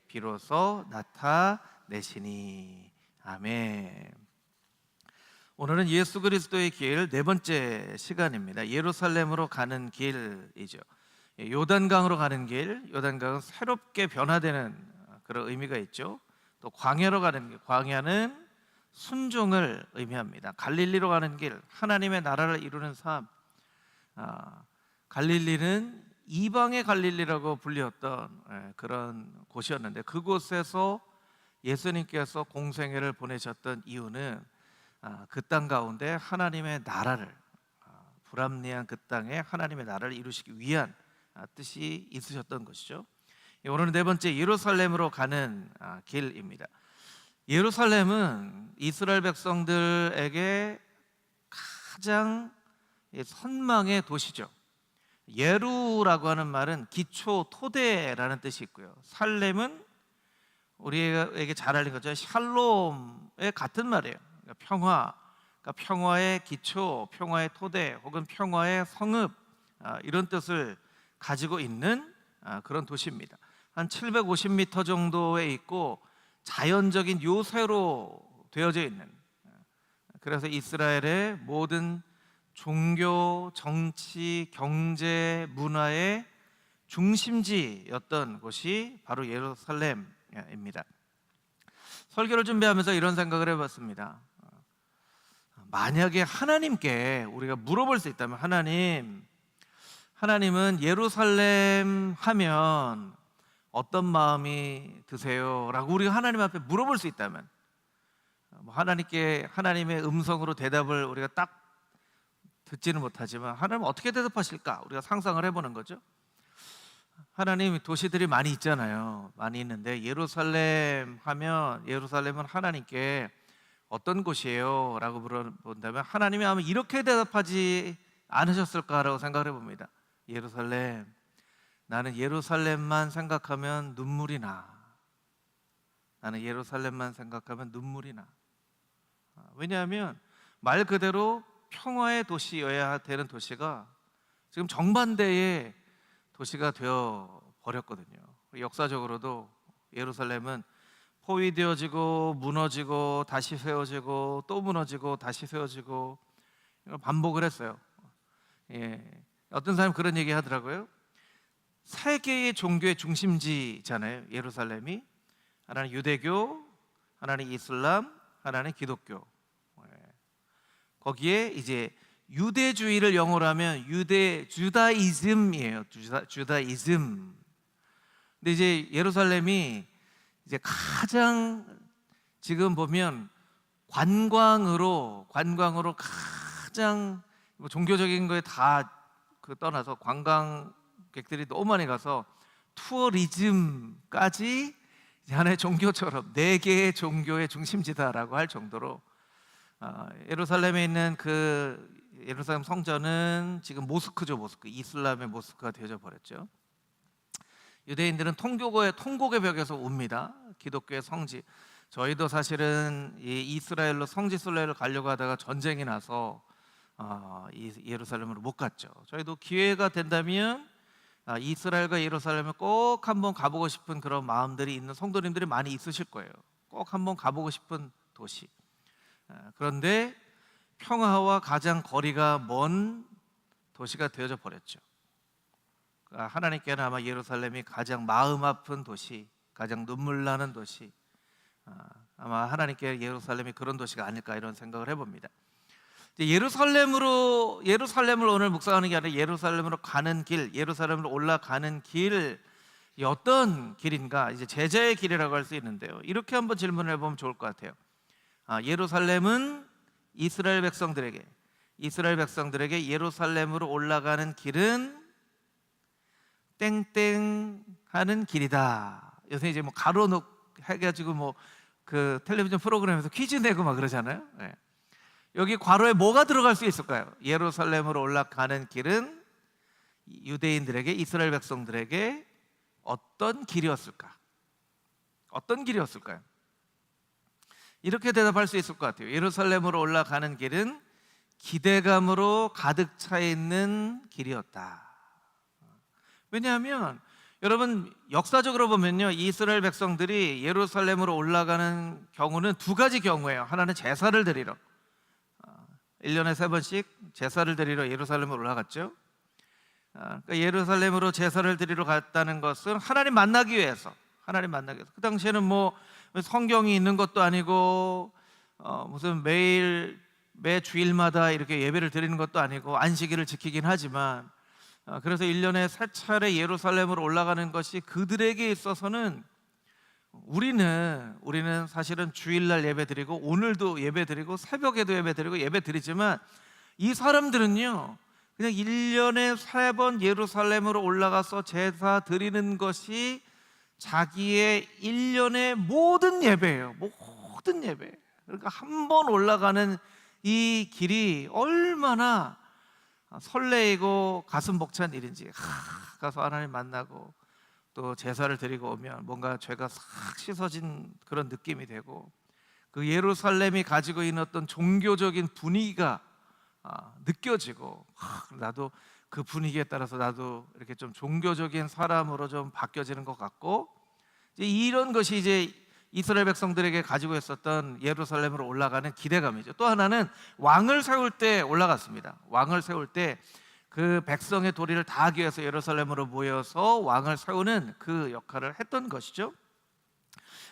비로소 나타내시니. 아멘. 오늘은 예수 그리스도의 길 네 번째 시간입니다. 예루살렘으로 가는 길이죠. 요단강으로 가는 길, 요단강은 새롭게 변화되는 그런 의미가 있죠. 또 광야로 가는 길, 광야는 순종을 의미합니다. 갈릴리로 가는 길, 하나님의 나라를 이루는 삶. 갈릴리는 이방의 갈릴리라고 불렸던 그런 곳이었는데, 그곳에서 예수님께서 공생애를 보내셨던 이유는 그 땅 가운데 하나님의 나라를, 불합리한 그 땅에 하나님의 나라를 이루시기 위한 뜻이 있으셨던 것이죠. 오늘은 네 번째, 예루살렘으로 가는 길입니다. 예루살렘은 이스라엘 백성들에게 가장 선망의 도시죠. 예루라고 하는 말은 기초, 토대라는 뜻이 있고요. 살렘은 우리에게 잘 알린 것처럼 샬롬의 같은 말이에요. 그러니까 평화, 그러니까 평화의 기초, 평화의 토대, 혹은 평화의 성읍, 이런 뜻을 가지고 있는 그런 도시입니다. 한 750m 정도에 있고 자연적인 요새로 되어져 있는, 그래서 이스라엘의 모든 종교, 정치, 경제, 문화의 중심지였던 곳이 바로 예루살렘입니다. 설교를 준비하면서 이런 생각을 해봤습니다. 만약에 하나님께 우리가 물어볼 수 있다면, 하나님은 예루살렘 하면 어떤 마음이 드세요? 라고 우리가 하나님 앞에 물어볼 수 있다면, 하나님의 음성으로 대답을 우리가 딱 듣지는 못하지만 하나님은 어떻게 대답하실까? 우리가 상상을 해보는 거죠. 하나님, 도시들이 많이 있잖아요. 많이 있는데 예루살렘 하면, 예루살렘은 하나님께 어떤 곳이에요? 라고 물어본다면 하나님이 아마 이렇게 대답하지 않으셨을까라고 생각을 해봅니다. 예루살렘, 나는 예루살렘만 생각하면 눈물이 나. 나는 예루살렘만 생각하면 눈물이 나. 왜냐하면 말 그대로 평화의 도시여야 되는 도시가 지금 정반대의 도시가 되어 버렸거든요. 역사적으로도 예루살렘은 포위되어지고 무너지고 다시 세워지고 또 무너지고 다시 세워지고 반복을 했어요. 어떤 사람이 그런 얘기 하더라고요. 세 개의 종교의 중심지잖아요, 예루살렘이. 하나는 유대교, 하나는 이슬람, 하나는 기독교. 거기에 이제 유대주의를 영어로 하면 주다이즘이에요. 주다이즘. 근데 이제 예루살렘이 이제 가장 지금 보면 관광으로 가장 종교적인 거에 다 떠나서 관광객들이 너무 많이 가서 투어리즘까지 하나의 종교처럼 네 개의 종교의 중심지다라고 할 정도로, 예루살렘에 있는 그 예루살렘 성전은 지금 모스크죠. 이슬람의 모스크가 되어져 버렸죠. 유대인들은 통곡의 벽에서 웁니다. 기독교의 성지. 저희도 사실은 이스라엘로 성지순례를 가려고 하다가 전쟁이 나서 예루살렘으로 못 갔죠. 저희도 기회가 된다면 이스라엘과 예루살렘을 꼭 한번 가보고 싶은 그런 마음들이 있는 성도님들이 많이 있으실 거예요. 꼭 한번 가보고 싶은 도시. 그런데 평화와 가장 거리가 먼 도시가 되어져 버렸죠. 하나님께는 아마 예루살렘이 가장 마음 아픈 도시, 가장 눈물 나는 도시, 아마 하나님께 예루살렘이 그런 도시가 아닐까, 이런 생각을 해봅니다. 예루살렘을 오늘 묵상하는 게 아니라 예루살렘으로 가는 길, 예루살렘으로 올라가는 길, 어떤 길인가? 이제 제자의 길이라고 할 수 있는데요. 이렇게 한번 질문을 해보면 좋을 것 같아요. 예루살렘은 이스라엘 백성들에게 예루살렘으로 올라가는 길은 땡땡 하는 길이다. 요새 이제 가로놓 해가지고 그 텔레비전 프로그램에서 퀴즈 내고 막 그러잖아요. 여기 괄호에 뭐가 들어갈 수 있을까요? 예루살렘으로 올라가는 길은 유대인들에게, 이스라엘 백성들에게 어떤 길이었을까? 어떤 길이었을까요? 이렇게 대답할 수 있을 것 같아요. 예루살렘으로 올라가는 길은 기대감으로 가득 차 있는 길이었다. 왜냐하면 여러분 역사적으로 보면요, 이스라엘 백성들이 예루살렘으로 올라가는 경우는 두 가지 경우예요. 하나는 제사를 드리러 1년에 3번씩 제사를 드리러 예루살렘으로 올라갔죠. 그러니까 예루살렘으로 제사를 드리러 갔다는 것은 하나님 만나기 위해서, 하나님 만나기 위해서. 그 당시에는 뭐 성경이 있는 것도 아니고 무슨 매 주일마다 이렇게 예배를 드리는 것도 아니고 안식일을 지키긴 하지만, 그래서 1년에 3차례 예루살렘으로 올라가는 것이 그들에게 있어서는, 우리는 사실은 주일날 예배드리고 오늘도 예배드리고 새벽에도 예배드리지만, 이 사람들은요 그냥 1년에 3번 예루살렘으로 올라가서 제사 드리는 것이 자기의 1년의 모든 예배예요. 모든 예배. 그러니까 한 번 올라가는 이 길이 얼마나 설레이고 가슴 벅찬 일인지, 가서 하나님 만나고 또 제사를 드리고 오면 뭔가 죄가 싹 씻어진 그런 느낌이 되고, 그 예루살렘이 가지고 있는 어떤 종교적인 분위기가 느껴지고, 나도 그 분위기에 따라서 나도 이렇게 좀 종교적인 사람으로 좀 바뀌어지는 것 같고, 이런 것이 이제 이스라엘 백성들에게 가지고 있었던 예루살렘으로 올라가는 기대감이죠. 또 하나는 왕을 세울 때 올라갔습니다. 왕을 세울 때 그 백성의 도리를 다하기 위해서 예루살렘으로 모여서 왕을 세우는 그 역할을 했던 것이죠.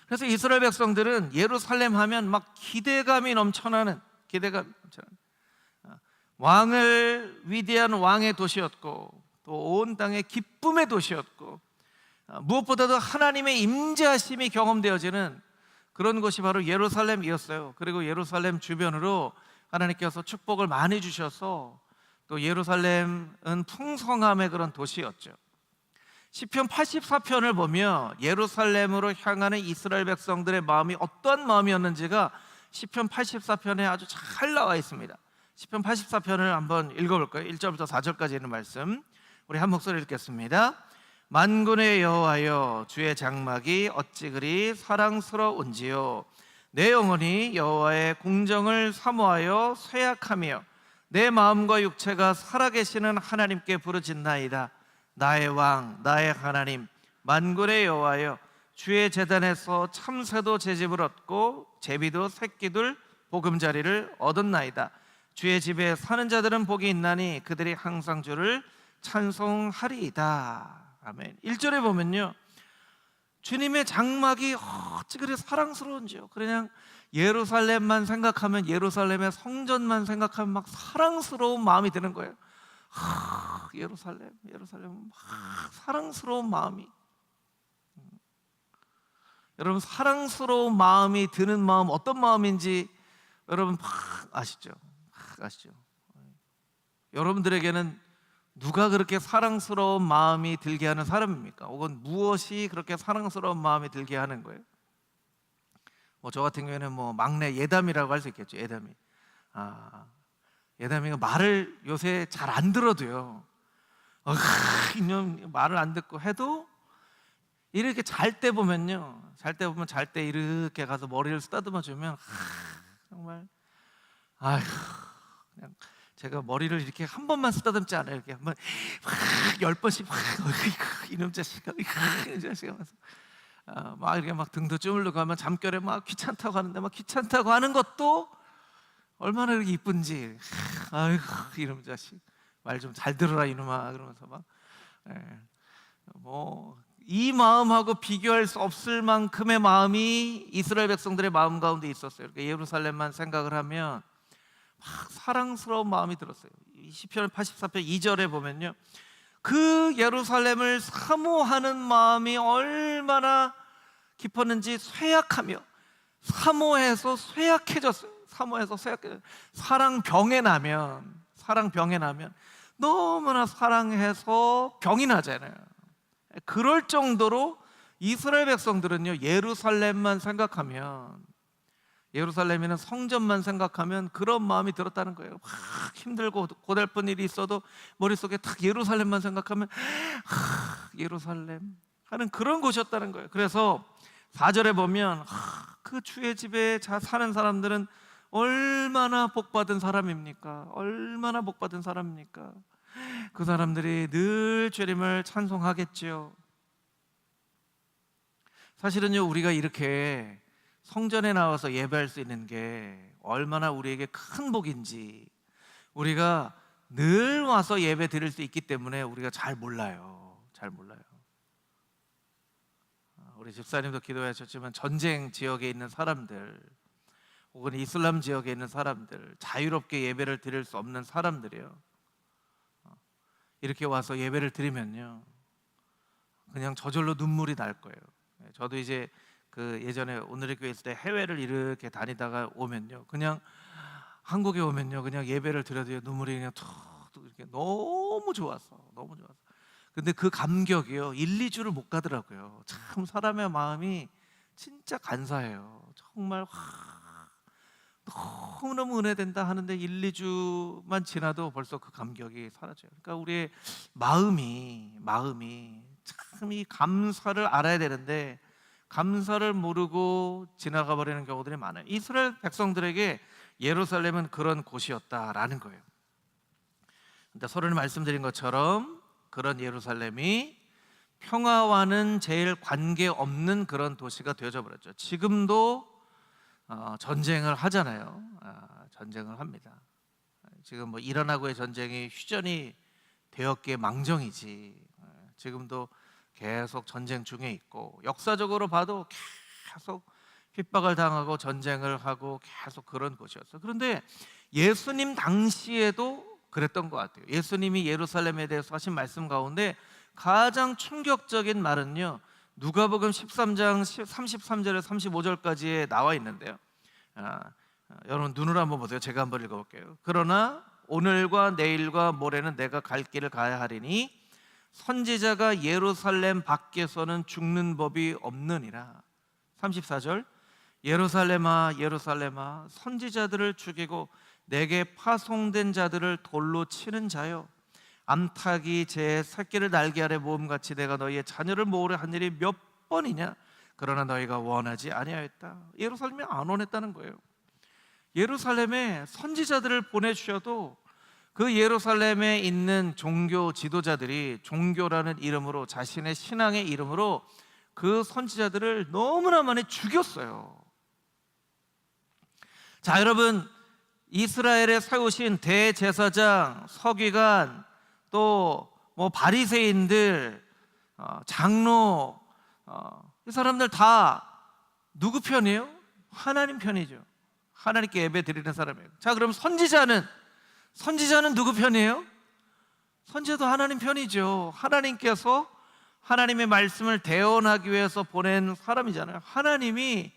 그래서 이스라엘 백성들은 예루살렘 하면 막 기대감이 넘쳐나는, 왕을, 위대한 왕의 도시였고 또 온 땅의 기쁨의 도시였고, 무엇보다도 하나님의 임재하심이 경험되어지는 그런 곳이 바로 예루살렘이었어요. 그리고 예루살렘 주변으로 하나님께서 축복을 많이 주셔서 또 예루살렘은 풍성함의 그런 도시였죠. 시편 84편을 보며 예루살렘으로 향하는 이스라엘 백성들의 마음이 어떤 마음이었는지가 시편 84편에 아주 잘 나와 있습니다. 시편 84편을 한번 읽어볼까요? 1절부터 4절까지 있는 말씀 우리 한 목소리 읽겠습니다. 만군의 여호와여, 주의 장막이 어찌 그리 사랑스러운지요. 내 영혼이 여호와의 공정을 사모하여 쇠약하며 내 마음과 육체가 살아계시는 하나님께 부르짖나이다. 나의 왕, 나의 하나님, 만군의 여호와여, 주의 제단에서 참새도 제 집을 얻고 제비도 새끼들 보금자리를 얻었나이다. 주의 집에 사는 자들은 복이 있나니 그들이 항상 주를 찬송하리이다. 아멘. 1절에 보면요, 주님의 장막이 어찌 그리 사랑스러운지요. 그냥 예루살렘만 생각하면, 예루살렘의 성전만 생각하면 막 사랑스러운 마음이 드는 거예요. 예루살렘 막 사랑스러운 마음이. 여러분, 사랑스러운 마음이 드는 마음 어떤 마음인지 여러분 아시죠? 여러분들에게는 누가 그렇게 사랑스러운 마음이 들게 하는 사람입니까? 혹은 무엇이 그렇게 사랑스러운 마음이 들게 하는 거예요? 저 같은 경우에는 막내 예담이라고 할 수 있겠죠. 예담이가 말을 요새 잘 안 들어도요, 이놈 말을 안 듣고 해도 이렇게 잘 때 보면 이렇게 가서 머리를 쓰다듬어 주면 정말 그냥 제가 머리를 이렇게 한 번만 쓰다듬지 않아요. 이렇게 한번 10번씩 이놈 자식아 하면서 막 이렇게 막 등도 쭈물르고 하면, 잠결에 막 귀찮다고 하는데 막 귀찮다고 하는 것도 얼마나 그렇게 이쁜지. 아이고 이놈 자식 말 좀 잘 들어라 이놈아, 그러면서 막 이 마음하고 비교할 수 없을 만큼의 마음이 이스라엘 백성들의 마음 가운데 있었어요. 그러니까 예루살렘만 생각을 하면 막 사랑스러운 마음이 들었어요. 시편 84편 2절에 보면요, 그 예루살렘을 사모하는 마음이 얼마나 깊었는지 쇠약하며, 사모해서 쇠약해졌어요. 사랑병에 나면 너무나 사랑해서 병이 나잖아요. 그럴 정도로 이스라엘 백성들은요, 예루살렘만 생각하면, 예루살렘이는 성전만 생각하면 그런 마음이 들었다는 거예요. 막 힘들고 고달픈 일이 있어도 머릿속에 딱 예루살렘만 생각하면 예루살렘 하는 그런 곳이었다는 거예요. 그래서 4절에 보면 그 주의 집에 사는 사람들은 얼마나 복받은 사람입니까? 그 사람들이 늘 주님을 찬송하겠지요. 사실은요, 우리가 이렇게 성전에 나와서 예배할 수 있는 게 얼마나 우리에게 큰 복인지 우리가 늘 와서 예배 드릴 수 있기 때문에 우리가 잘 몰라요. 잘 몰라요. 우리 집사님도 기도하셨지만 전쟁 지역에 있는 사람들 혹은 이슬람 지역에 있는 사람들, 자유롭게 예배를 드릴 수 없는 사람들이요, 이렇게 와서 예배를 드리면요 그냥 저절로 눈물이 날 거예요. 저도 이제 그 예전에 오늘의 교회 있을 때 해외를 이렇게 다니다가 오면요, 그냥 한국에 오면요 그냥 예배를 드려도 눈물이 그냥 툭툭 이렇게 너무 좋았어. 너무 좋았어. 근데 그 감격이요 1, 2주를 못 가더라고요. 참 사람의 마음이 진짜 간사해요. 정말 너무너무 은혜된다 하는데 1, 2주만 지나도 벌써 그 감격이 사라져요. 그러니까 우리의 마음이 참 이 감사를 알아야 되는데 감사를 모르고 지나가 버리는 경우들이 많아요. 이스라엘 백성들에게 예루살렘은 그런 곳이었다라는 거예요. 근데 서론에 말씀드린 것처럼 그런 예루살렘이 평화와는 제일 관계없는 그런 도시가 되어져 버렸죠. 지금도 전쟁을 하잖아요. 전쟁을 합니다. 지금 뭐 이란하고의 전쟁이 휴전이 되었기에 망정이지 지금도 계속 전쟁 중에 있고, 역사적으로 봐도 계속 핍박을 당하고 전쟁을 하고 계속 그런 곳이었어요. 그런데 예수님 당시에도 그랬던 것 같아요. 예수님이 예루살렘에 대해서 하신 말씀 가운데 가장 충격적인 말은요, 누가복음 13장 33절에서 35절까지에 나와 있는데요. 여러분 눈으로 한번 보세요. 제가 한번 읽어볼게요. 그러나 오늘과 내일과 모레는 내가 갈 길을 가야 하리니 선지자가 예루살렘 밖에서는 죽는 법이 없느니라. 34절, 예루살렘아 예루살렘아 선지자들을 죽이고 내게 파송된 자들을 돌로 치는 자여, 암탉이 제 새끼를 날개 아래 모음같이 내가 너희의 자녀를 모으려 한 일이 몇 번이냐. 그러나 너희가 원하지 아니하였다. 예루살렘이 안 원했다는 거예요. 예루살렘에 선지자들을 보내주셔도 그 예루살렘에 있는 종교 지도자들이 종교라는 이름으로, 자신의 신앙의 이름으로 그 선지자들을 너무나 많이 죽였어요. 자, 여러분, 이스라엘에 세우신 대제사장, 서기관, 또 뭐 바리새인들, 장로, 이 사람들 다 누구 편이에요? 하나님 편이죠. 하나님께 예배 드리는 사람이에요. 자, 그럼 선지자는 누구 편이에요? 선지자도 하나님 편이죠. 하나님께서 하나님의 말씀을 대언하기 위해서 보낸 사람이잖아요. 하나님이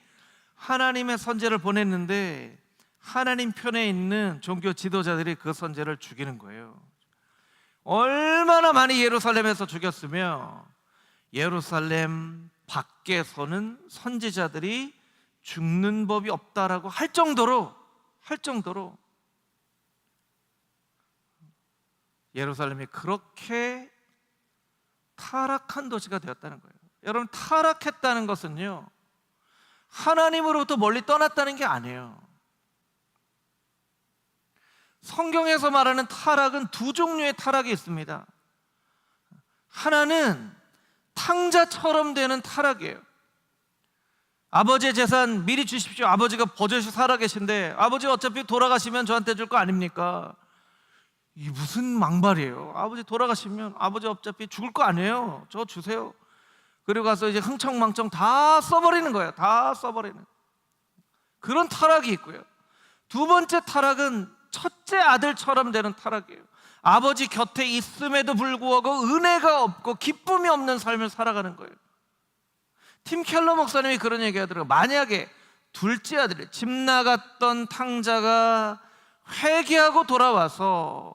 하나님의 선지자를 보냈는데 하나님 편에 있는 종교 지도자들이 그 선지자를 죽이는 거예요. 얼마나 많이 예루살렘에서 죽였으며 예루살렘 밖에서는 선지자들이 죽는 법이 없다라고 할 정도로 예루살렘이 그렇게 타락한 도시가 되었다는 거예요. 여러분, 타락했다는 것은요 하나님으로부터 멀리 떠났다는 게 아니에요. 성경에서 말하는 타락은 두 종류의 타락이 있습니다. 하나는 탕자처럼 되는 타락이에요. 아버지의 재산 미리 주십시오. 아버지가 버젓이 살아계신데 아버지 어차피 돌아가시면 저한테 줄 거 아닙니까? 이 무슨 망발이에요. 아버지 돌아가시면 아버지 어차피 죽을 거 아니에요. 저 주세요. 그리고 가서 이제 흥청망청 다 써버리는 거예요. 다 써버리는 그런 타락이 있고요. 두 번째 타락은 첫째 아들처럼 되는 타락이에요. 아버지 곁에 있음에도 불구하고 은혜가 없고 기쁨이 없는 삶을 살아가는 거예요. 팀 켈러 목사님이 그런 얘기 하더라고요. 만약에 둘째 아들이 집 나갔던 탕자가 회개하고 돌아와서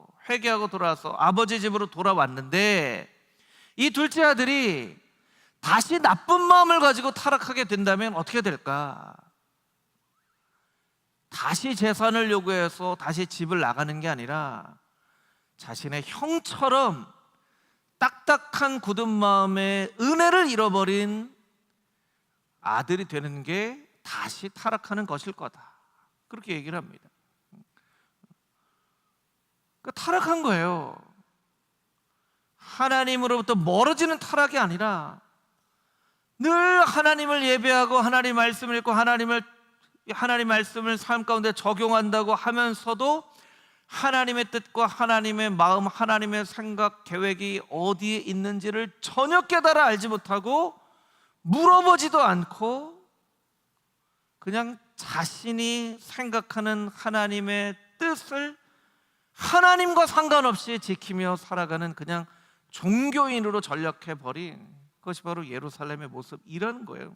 아버지 집으로 돌아왔는데 이 둘째 아들이 다시 나쁜 마음을 가지고 타락하게 된다면 어떻게 될까? 다시 재산을 요구해서 다시 집을 나가는 게 아니라 자신의 형처럼 딱딱한 굳은 마음에 은혜를 잃어버린 아들이 되는 게 다시 타락하는 것일 거다. 그렇게 얘기를 합니다. 그러니까 타락한 거예요. 하나님으로부터 멀어지는 타락이 아니라 늘 하나님을 예배하고 하나님 말씀을 읽고 하나님 말씀을 삶 가운데 적용한다고 하면서도 하나님의 뜻과 하나님의 마음, 하나님의 생각, 계획이 어디에 있는지를 전혀 깨달아 알지 못하고 물어보지도 않고 그냥 자신이 생각하는 하나님의 뜻을 하나님과 상관없이 지키며 살아가는 그냥 종교인으로 전락해버린 그것이 바로 예루살렘의 모습이라는 거예요.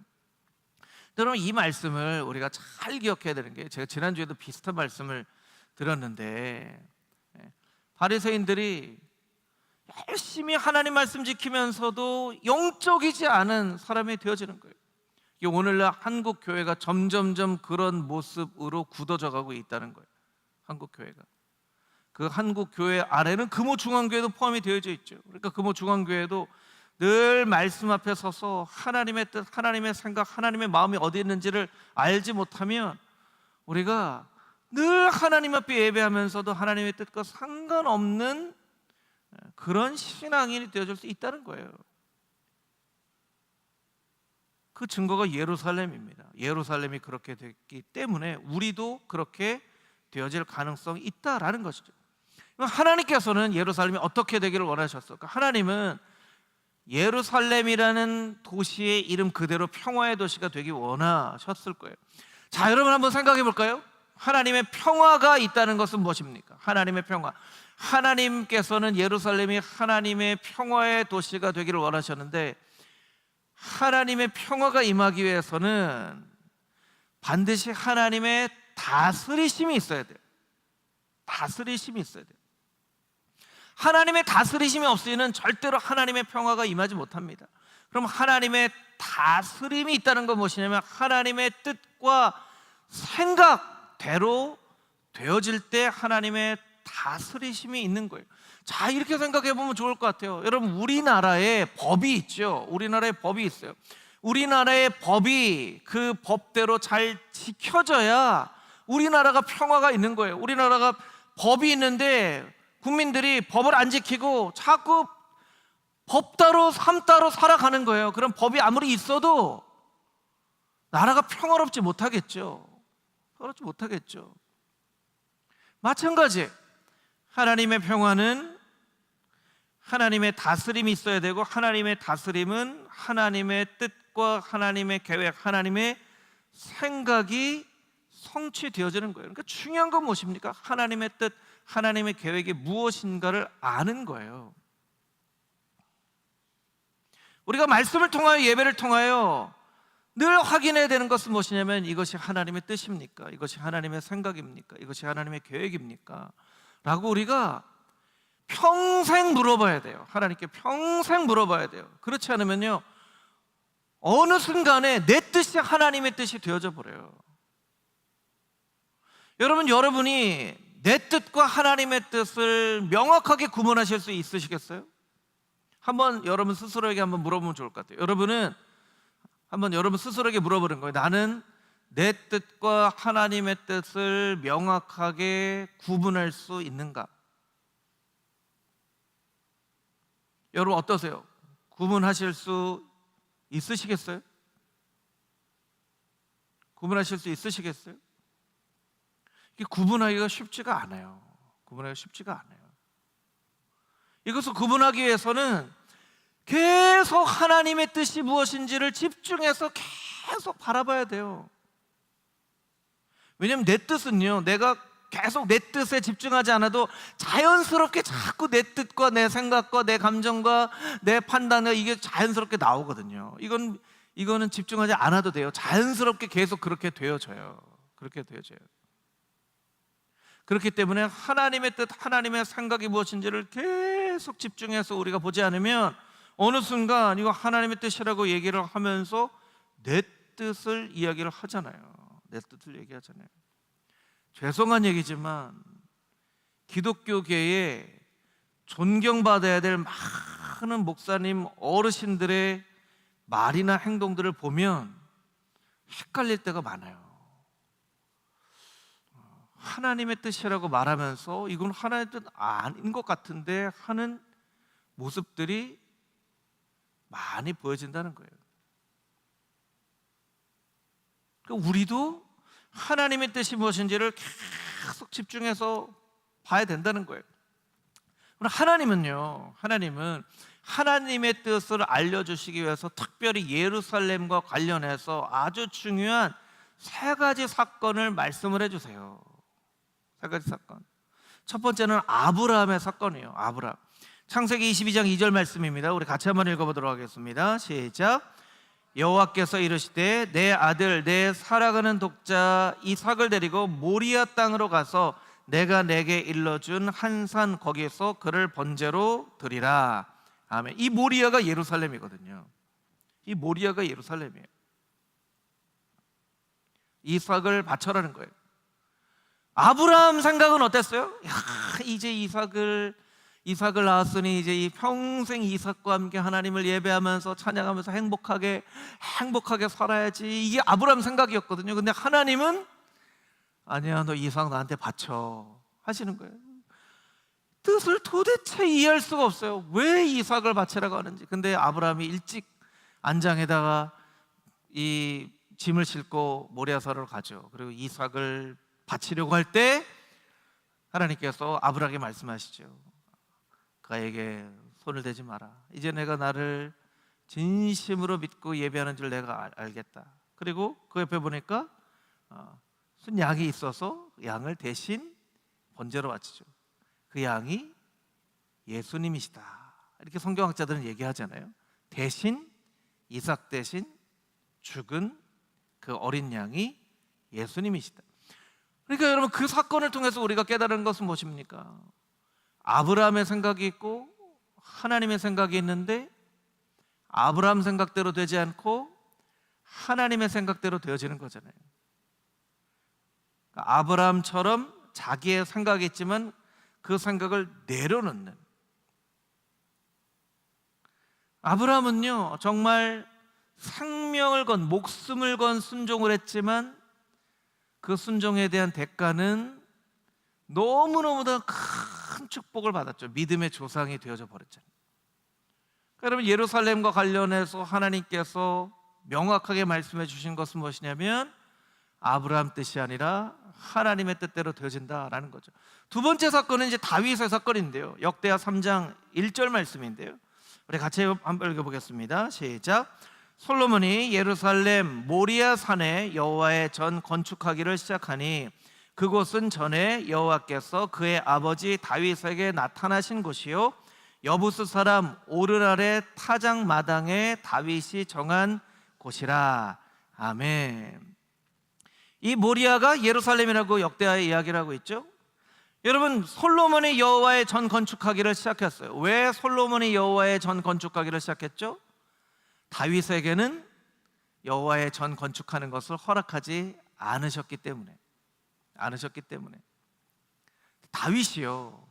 여러분, 이 말씀을 우리가 잘 기억해야 되는 게, 제가 지난주에도 비슷한 말씀을 들었는데, 바리새인들이 열심히 하나님 말씀 지키면서도 영적이지 않은 사람이 되어지는 거예요. 오늘날 한국 교회가 점점점 그런 모습으로 굳어져 가고 있다는 거예요. 한국 교회가, 그 한국 교회 아래는 금호 중앙교회도 포함이 되어져 있죠. 그러니까 금호 중앙교회도 늘 말씀 앞에 서서 하나님의 뜻, 하나님의 생각, 하나님의 마음이 어디 있는지를 알지 못하면 우리가 늘 하나님 앞에 예배하면서도 하나님의 뜻과 상관없는 그런 신앙인이 되어질 수 있다는 거예요. 그 증거가 예루살렘입니다. 예루살렘이 그렇게 됐기 때문에 우리도 그렇게 되어질 가능성이 있다라는 것이죠. 하나님께서는 예루살렘이 어떻게 되기를 원하셨을까? 하나님은 예루살렘이라는 도시의 이름 그대로 평화의 도시가 되기 원하셨을 거예요. 자, 여러분 한번 생각해 볼까요? 하나님의 평화가 있다는 것은 무엇입니까? 하나님의 평화. 하나님께서는 예루살렘이 하나님의 평화의 도시가 되기를 원하셨는데, 하나님의 평화가 임하기 위해서는 반드시 하나님의 다스리심이 있어야 돼요. 다스리심이 있어야 돼요. 하나님의 다스리심이 없이는 절대로 하나님의 평화가 임하지 못합니다. 그럼 하나님의 다스림이 있다는 건 무엇이냐면, 하나님의 뜻과 생각대로 되어질 때 하나님의 다스리심이 있는 거예요. 자, 이렇게 생각해 보면 좋을 것 같아요. 여러분, 우리나라에 법이 있죠. 우리나라에 법이 있어요. 우리나라의 법이 그 법대로 잘 지켜져야 우리나라가 평화가 있는 거예요. 우리나라가 법이 있는데 국민들이 법을 안 지키고 자꾸 법 따로 삶 따로 살아가는 거예요. 그럼 법이 아무리 있어도 나라가 평화롭지 못하겠죠. 평화롭지 못하겠죠. 마찬가지, 하나님의 평화는 하나님의 다스림이 있어야 되고, 하나님의 다스림은 하나님의 뜻과 하나님의 계획, 하나님의 생각이 성취되어지는 거예요. 그러니까 중요한 건 무엇입니까? 하나님의 뜻, 하나님의 계획이 무엇인가를 아는 거예요. 우리가 말씀을 통하여, 예배를 통하여 늘 확인해야 되는 것은 무엇이냐면, 이것이 하나님의 뜻입니까? 이것이 하나님의 생각입니까? 이것이 하나님의 계획입니까? 라고 우리가 평생 물어봐야 돼요. 하나님께 평생 물어봐야 돼요. 그렇지 않으면요, 어느 순간에 내 뜻이 하나님의 뜻이 되어져 버려요. 여러분이 내 뜻과 하나님의 뜻을 명확하게 구분하실 수 있으시겠어요? 한번 여러분 스스로에게 한번 물어보면 좋을 것 같아요. 여러분은 한번 여러분 스스로에게 물어보는 거예요. 나는 내 뜻과 하나님의 뜻을 명확하게 구분할 수 있는가? 여러분 어떠세요? 구분하실 수 있으시겠어요? 구분하실 수 있으시겠어요? 이게 구분하기가 쉽지가 않아요. 구분하기가 쉽지가 않아요. 이것을 구분하기 위해서는 계속 하나님의 뜻이 무엇인지를 집중해서 계속 바라봐야 돼요. 왜냐하면 내 뜻은요, 내가 계속 내 뜻에 집중하지 않아도 자연스럽게 자꾸 내 뜻과 내 생각과 내 감정과 내 판단이 이게 자연스럽게 나오거든요. 이거는 집중하지 않아도 돼요. 자연스럽게 계속 그렇게 되어져요. 그렇게 되어져요. 그렇기 때문에 하나님의 뜻, 하나님의 생각이 무엇인지를 계속 집중해서 우리가 보지 않으면 어느 순간 이거 하나님의 뜻이라고 얘기를 하면서 내 뜻을 이야기를 하잖아요. 내 뜻을 얘기하잖아요. 죄송한 얘기지만 기독교계에 존경받아야 될 많은 목사님, 어르신들의 말이나 행동들을 보면 헷갈릴 때가 많아요. 하나님의 뜻이라고 말하면서 이건 하나님의 뜻 아닌 것 같은데 하는 모습들이 많이 보여진다는 거예요. 우리도 하나님의 뜻이 무엇인지를 계속 집중해서 봐야 된다는 거예요. 하나님은 하나님의 뜻을 알려주시기 위해서 특별히 예루살렘과 관련해서 아주 중요한 세 가지 사건을 말씀을 해주세요. 세 가지 사건. 첫 번째는 아브라함의 사건이에요. 아브라함. 창세기 22장 2절 말씀입니다. 우리 같이 한번 읽어보도록 하겠습니다. 시작. 여호와께서 이르시되 내 아들 내 살아가는 독자 이삭을 데리고 모리아 땅으로 가서 내가 내게 일러준 한 산 거기에서 그를 번제로 드리라. 아멘. 이 모리아가 예루살렘이거든요. 이 모리아가 예루살렘이에요. 이삭을 바쳐라는 거예요. 아브라함 생각은 어땠어요? 야, 이제 이삭을 낳았으니 이제 이 평생 이삭과 함께 하나님을 예배하면서 찬양하면서 행복하게 살아야지. 이게 아브라함 생각이었거든요. 근데 하나님은 아니야, 너 이삭 나한테 바쳐 하시는 거예요. 뜻을 도대체 이해할 수가 없어요. 왜 이삭을 바치라고 하는지. 근데 아브라함이 일찍 안장에다가 이 짐을 싣고 모리아산으로 가죠. 그리고 이삭을 바치려고 할 때 하나님께서 아브라함에게 말씀하시죠. 그에게 손을 대지 마라. 이제 내가 나를 진심으로 믿고 예배하는 줄 내가 알겠다. 그리고 그 옆에 보니까 순 양이 있어서 양을 대신 번제로 바치죠. 그 양이 예수님이시다. 이렇게 성경학자들은 얘기하잖아요. 대신 이삭 대신 죽은 그 어린 양이 예수님이시다. 그러니까 여러분, 그 사건을 통해서 우리가 깨달은 것은 무엇입니까? 아브라함의 생각이 있고 하나님의 생각이 있는데 아브라함 생각대로 되지 않고 하나님의 생각대로 되어지는 거잖아요. 그러니까 아브라함처럼 자기의 생각이 있지만 그 생각을 내려놓는. 아브라함은요 정말 생명을 건, 목숨을 건 순종을 했지만 그 순종에 대한 대가는 너무너무나 큰 축복을 받았죠. 믿음의 조상이 되어져 버렸잖아요. 여러분, 예루살렘과 관련해서 하나님께서 명확하게 말씀해 주신 것은 무엇이냐면 아브라함 뜻이 아니라 하나님의 뜻대로 되어진다라는 거죠. 두 번째 사건은 이제 다윗의 사건인데요. 역대하 3장 1절 말씀인데요. 우리 같이 한번 읽어보겠습니다. 시작. 솔로몬이 예루살렘 모리아 산에 여호와의 전 건축하기를 시작하니 그곳은 전에 여호와께서 그의 아버지 다윗에게 나타나신 곳이요 여부스 사람 오르날의 타작 마당에 다윗이 정한 곳이라. 아멘. 이 모리아가 예루살렘이라고 역대하에 이야기를 하고 있죠. 여러분, 솔로몬이 여호와의 전 건축하기를 시작했어요. 왜 솔로몬이 여호와의 전 건축하기를 시작했죠? 다윗에게는 여호와의 전 건축하는 것을 허락하지 않으셨기 때문에. 다윗이요,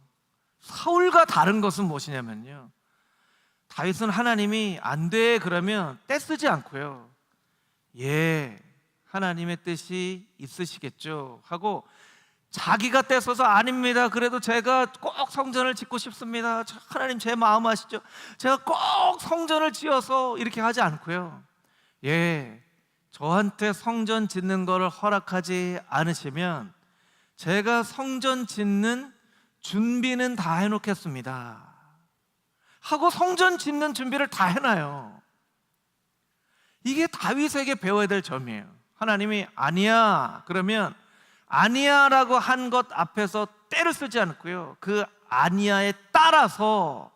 사울과 다른 것은 무엇이냐면요, 다윗은 하나님이 안 돼 그러면 떼쓰지 않고요, 예, 하나님의 뜻이 있으시겠죠 하고 자기가 떼써서 아닙니다, 그래도 제가 꼭 성전을 짓고 싶습니다, 하나님 제 마음 아시죠, 제가 꼭 성전을 지어서 이렇게 하지 않고요, 예, 저한테 성전 짓는 거를 허락하지 않으시면 제가 성전 짓는 준비는 다 해놓겠습니다 하고 성전 짓는 준비를 다 해놔요. 이게 다윗에게 배워야 될 점이에요. 하나님이 아니야 그러면 아니야 라고 한 것 앞에서 때를 쓰지 않고요, 그 아니야에 따라서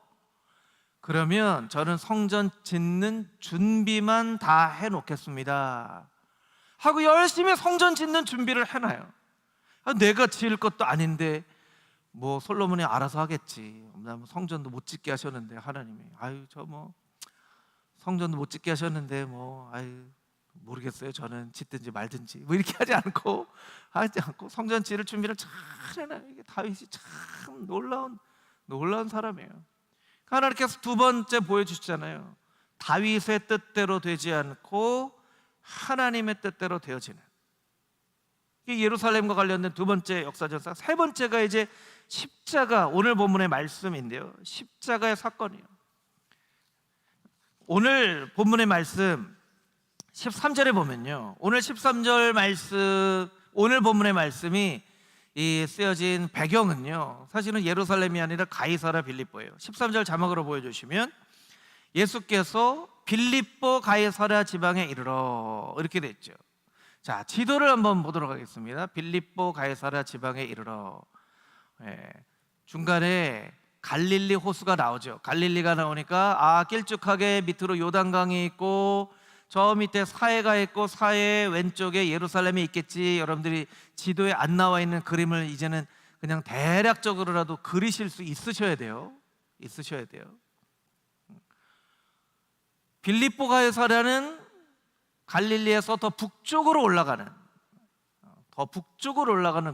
그러면 저는 성전 짓는 준비만 다 해놓겠습니다 하고 열심히 성전 짓는 준비를 해놔요. 내가 지을 것도 아닌데 뭐 솔로몬이 알아서 하겠지, 성전도 못 짓게 하셨는데 하나님이 아유 저 뭐 성전도 못 짓게 하셨는데 뭐 아유 모르겠어요, 저는 짓든지 말든지 뭐 이렇게 하지 않고 성전 지을 준비를 잘 해놔요. 이게 다윗이 참 놀라운 사람이에요. 하나님께서 두 번째 보여주시잖아요. 다윗의 뜻대로 되지 않고 하나님의 뜻대로 되어지는, 이게 예루살렘과 관련된 두 번째 역사적 사건. 세 번째가 이제 십자가, 오늘 본문의 말씀인데요, 십자가의 사건이에요. 오늘 본문의 말씀 13절에 보면요, 오늘 13절 말씀, 오늘 본문의 말씀이 이 쓰여진 배경은요, 사실은 예루살렘이 아니라 가이사랴 빌립보예요. 13절 자막으로 보여주시면 예수께서 빌립보 가이사랴 지방에 이르러, 이렇게 됐죠. 자, 지도를 한번 보도록 하겠습니다. 빌립보 가이사랴 지방에 이르러. 중간에 갈릴리 호수가 나오죠. 갈릴리가 나오니까 길쭉하게 밑으로 요단강이 있고 저 밑에 사해가 있고 사해 왼쪽에 예루살렘이 있겠지. 여러분들이 지도에 안 나와 있는 그림을 이제는 그냥 대략적으로라도 그리실 수 있으셔야 돼요. 빌립보 가이사랴는 갈릴리에서 더 북쪽으로 올라가는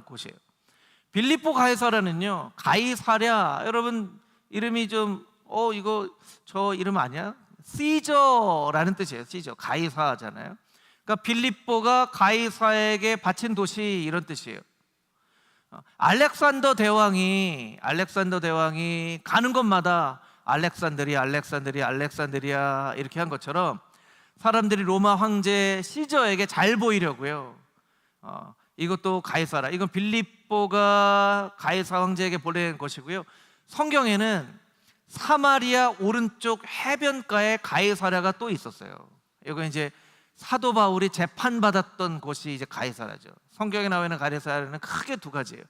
곳이에요. 빌립보 가이사랴는요, 가이사랴, 여러분 이름이 좀 이거 저 이름 아니야? 시저라는 뜻이에요. 시저, 가이사잖아요. 그러니까 빌립보가 가이사에게 바친 도시, 이런 뜻이에요. 알렉산더 대왕이 가는 곳마다 알렉산드리아 이렇게 한 것처럼 사람들이 로마 황제 시저에게 잘 보이려고요, 이것도 가이사라, 이건 빌립보가 가이사 황제에게 보낸 것이고요. 성경에는 사마리아 오른쪽 해변가에 가이사랴가 또 있었어요. 이거 이제 사도 바울이 재판받았던 곳이 이제 가이사랴죠. 성경에 나와 있는 가이사랴는 크게 두 가지예요.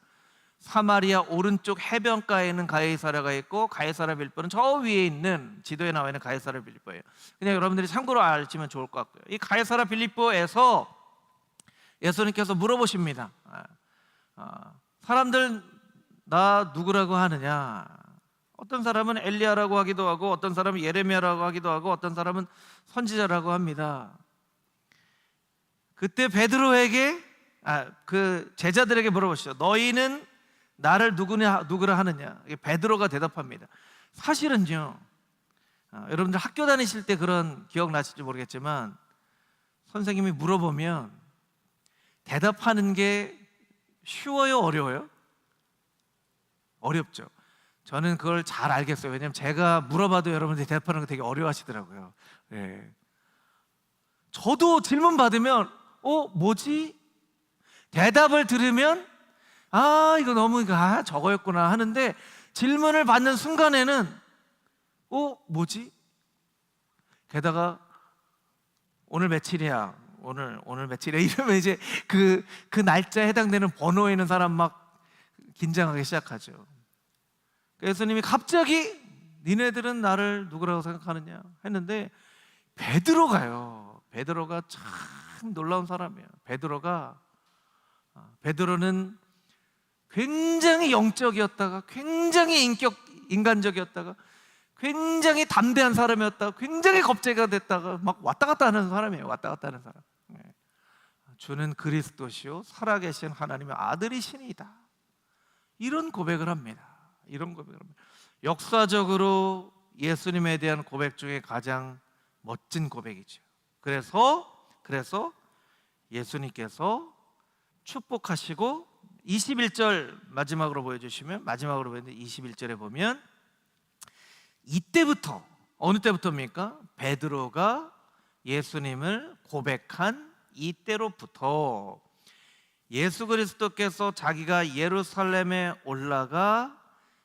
사마리아 오른쪽 해변가에는 가이사랴가 있고 가이사랴 빌립보는 저 위에 있는 지도에 나와 있는 가이사랴 빌립보예요. 그냥 여러분들이 참고로 아시면 좋을 것 같고요. 이 가이사랴 빌립보에서 예수님께서 물어보십니다. 사람들 나 누구라고 하느냐? 어떤 사람은 엘리야라고 하기도 하고 어떤 사람은 예레미야라고 하기도 하고 어떤 사람은 선지자라고 합니다. 그때 베드로에게 그 제자들에게 물어보시죠. 너희는 나를 누구라 하느냐? 베드로가 대답합니다. 사실은요, 여러분들 학교 다니실 때 그런 기억 나실지 모르겠지만 선생님이 물어보면 대답하는 게 쉬워요, 어려워요? 어렵죠. 저는 그걸 잘 알겠어요. 왜냐하면 제가 물어봐도 여러분들이 대답하는 거 되게 어려워하시더라고요. 저도 질문 받으면 뭐지? 대답을 들으면 이거 너무 저거였구나 하는데 질문을 받는 순간에는 뭐지? 게다가 오늘 며칠이야? 오늘 며칠이야? 이러면 이제 그 날짜에 해당되는 번호에 있는 사람 막 긴장하기 시작하죠. 예수님이 갑자기 니네들은 나를 누구라고 생각하느냐 했는데 베드로가 참 놀라운 사람이에요. 베드로는 굉장히 영적이었다가 굉장히 인간적이었다가 굉장히 담대한 사람이었다가 굉장히 겁쟁이가 됐다가 막 왔다 갔다 하는 사람이에요. 주는 그리스도시요 살아계신 하나님의 아들이시니이다. 이런 고백을 합니다. 역사적으로 예수님에 대한 고백 중에 가장 멋진 고백이죠. 그래서 예수님께서 축복하시고 21절 마지막으로 보여주시면, 마지막으로 보여주는데 21절에 보면 이때부터, 어느 때부터입니까? 베드로가 예수님을 고백한 이때로부터 예수 그리스도께서 자기가 예루살렘에 올라가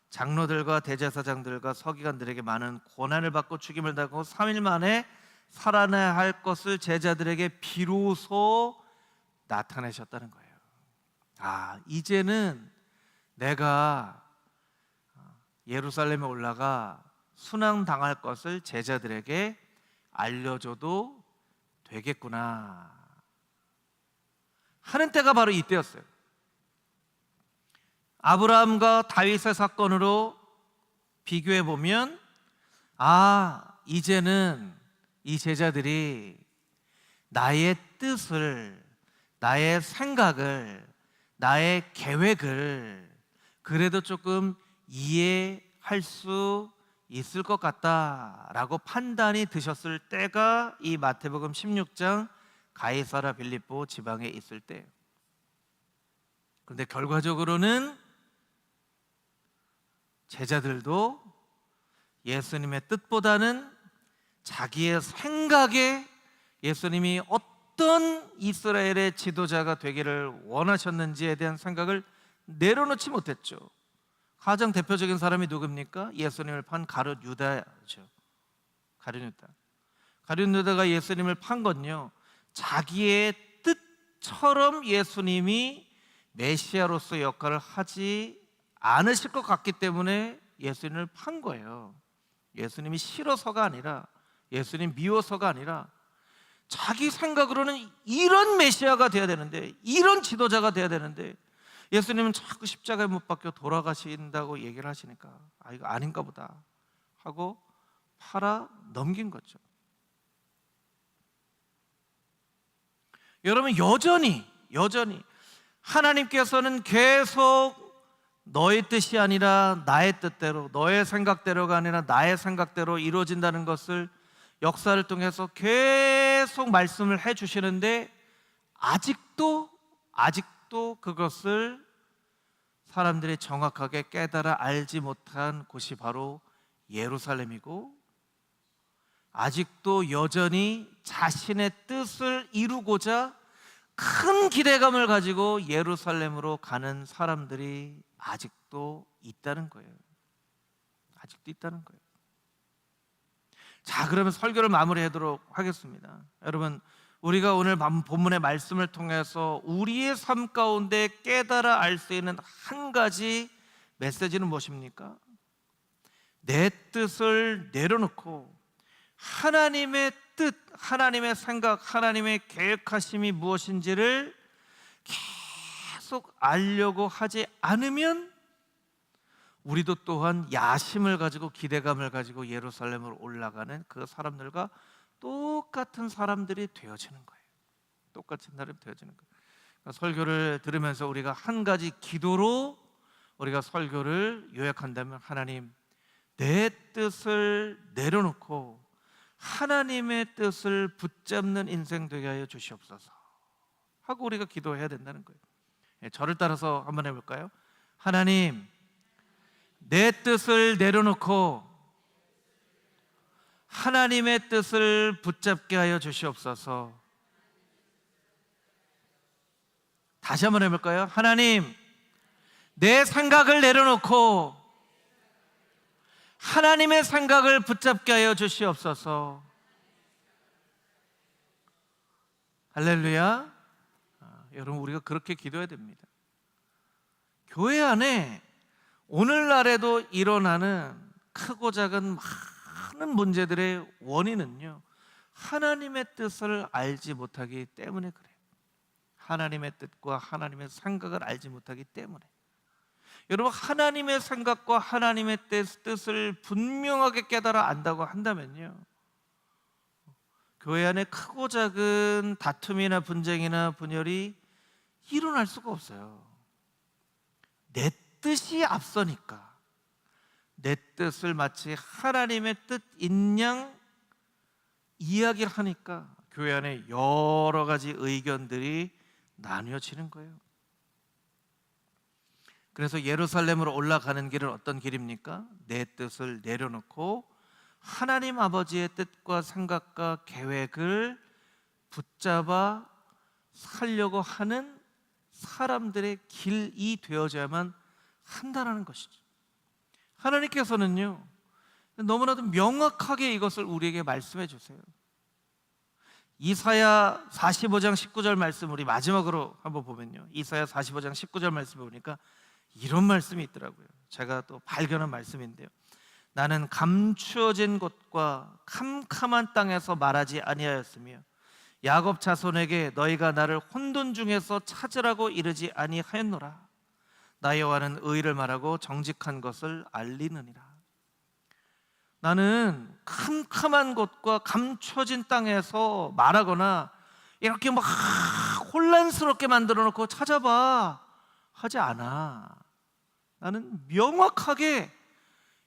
장로들과 대제사장들과 서기관들에게 많은 고난을 받고 죽임을 당하고 3일 만에 살아나야 할 것을 제자들에게 비로소 나타내셨다는 거예요. 이제는 내가 예루살렘에 올라가 순환당할 것을 제자들에게 알려줘도 되겠구나 하는 때가 바로 이때였어요. 아브라함과 다윗의 사건으로 비교해 보면 이제는 이 제자들이 나의 뜻을, 나의 생각을, 나의 계획을 그래도 조금 이해할 수 있을 것 같다라고 판단이 드셨을 때가 이 마태복음 16장 가이사랴 빌립보 지방에 있을 때예요. 그런데 결과적으로는 제자들도 예수님의 뜻보다는 자기의 생각에 예수님이 어떤 이스라엘의 지도자가 되기를 원하셨는지에 대한 생각을 내려놓지 못했죠. 가장 대표적인 사람이 누굽니까? 예수님을 판 가룟 유다죠. 가룟 유다. 가룟 유다가 예수님을 판 건요, 자기의 뜻처럼 예수님이 메시아로서 역할을 하지 않으실 것 같기 때문에 예수님을 판 거예요. 예수님이 싫어서가 아니라, 예수님 미워서가 아니라, 자기 생각으로는 이런 메시아가 돼야 되는데, 이런 지도자가 돼야 되는데, 예수님은 자꾸 십자가에 못 박혀 돌아가신다고 얘기를 하시니까 이거 아닌가 보다 하고 팔아 넘긴 거죠. 여러분, 여전히 하나님께서는 계속 너의 뜻이 아니라 나의 뜻대로, 너의 생각대로가 아니라 나의 생각대로 이루어진다는 것을 역사를 통해서 계속 말씀을 해주시는데, 아직도 그것을 사람들이 정확하게 깨달아 알지 못한 곳이 바로 예루살렘이고, 아직도 여전히 자신의 뜻을 이루고자 큰 기대감을 가지고 예루살렘으로 가는 사람들이 아직도 있다는 거예요. 아직도 있다는 거예요. 자, 그러면 설교를 마무리하도록 하겠습니다. 여러분, 우리가 오늘 본문의 말씀을 통해서 우리의 삶 가운데 깨달아 알 수 있는 한 가지 메시지는 무엇입니까? 내 뜻을 내려놓고 하나님의 뜻, 하나님의 생각, 하나님의 계획하심이 무엇인지를 계속 알려고 하지 않으면 우리도 또한 야심을 가지고 기대감을 가지고 예루살렘으로 올라가는 그 사람들과 똑같은 사람들이 되어지는 거예요. 똑같은 사람이 되어지는 거예요. 그러니까 설교를 들으면서 우리가 한 가지 기도로 우리가 설교를 요약한다면, 하나님, 내 뜻을 내려놓고 하나님의 뜻을 붙잡는 인생 되게 하여 주시옵소서 하고 우리가 기도해야 된다는 거예요. 저를 따라서 한번 해볼까요? 하나님, 내 뜻을 내려놓고 하나님의 뜻을 붙잡게 하여 주시옵소서. 다시 한번 해볼까요? 하나님, 내 생각을 내려놓고 하나님의 생각을 붙잡게 하여 주시옵소서. 할렐루야. 여러분, 우리가 그렇게 기도해야 됩니다. 교회 안에 오늘날에도 일어나는 크고 작은 많은 문제들의 원인은요, 하나님의 뜻을 알지 못하기 때문에 그래요. 하나님의 뜻과 하나님의 생각을 알지 못하기 때문에. 여러분, 하나님의 생각과 하나님의 뜻을 분명하게 깨달아 안다고 한다면요, 교회 안에 크고 작은 다툼이나 분쟁이나 분열이 일어날 수가 없어요. 내 뜻이 앞서니까, 내 뜻을 마치 하나님의 뜻인 양 이야기를 하니까 교회 안에 여러 가지 의견들이 나뉘어지는 거예요. 그래서 예루살렘으로 올라가는 길은 어떤 길입니까? 내 뜻을 내려놓고 하나님 아버지의 뜻과 생각과 계획을 붙잡아 살려고 하는 사람들의 길이 되어져야만 한다는 것이죠. 하나님께서는요, 너무나도 명확하게 이것을 우리에게 말씀해 주세요. 이사야 45장 19절 말씀, 우리 마지막으로 한번 보면요, 이사야 45장 19절 말씀을 보니까 이런 말씀이 있더라고요. 제가 또 발견한 말씀인데요, 나는 감추어진 곳과 캄캄한 땅에서 말하지 아니하였으며 야곱 자손에게 너희가 나를 혼돈 중에서 찾으라고 이르지 아니하였노라. 나 여호와는 의를 말하고 정직한 것을 알리느니라. 나는 캄캄한 곳과 감춰진 땅에서 말하거나 이렇게 막 혼란스럽게 만들어 놓고 찾아봐 하지 않아. 나는 명확하게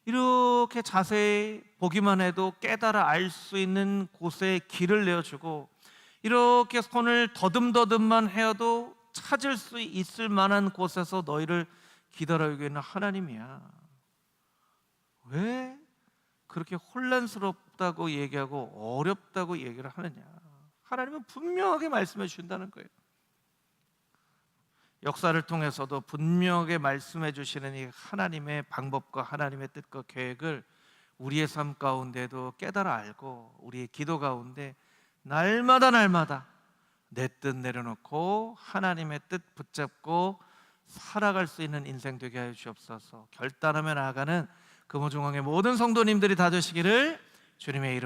이렇게 자세히 보기만 해도 깨달아 알 수 있는 곳에 길을 내어주고, 이렇게 손을 더듬더듬만 해도 찾을 수 있을 만한 곳에서 너희를 기다리고 있는 하나님이야. 왜 그렇게 혼란스럽다고 얘기하고 어렵다고 얘기를 하느냐? 하나님은 분명하게 말씀해 주신다는 거예요. 역사를 통해서도 분명하게 말씀해 주시는 이 하나님의 방법과 하나님의 뜻과 계획을 우리의 삶 가운데도 깨달아 알고 우리의 기도 가운데 날마다 내 뜻 내려놓고 하나님의 뜻 붙잡고 살아갈 수 있는 인생 되게 하여 주옵소서. 결단하며 나아가는 금호중앙의 모든 성도님들이 다 되시기를 주님의 이름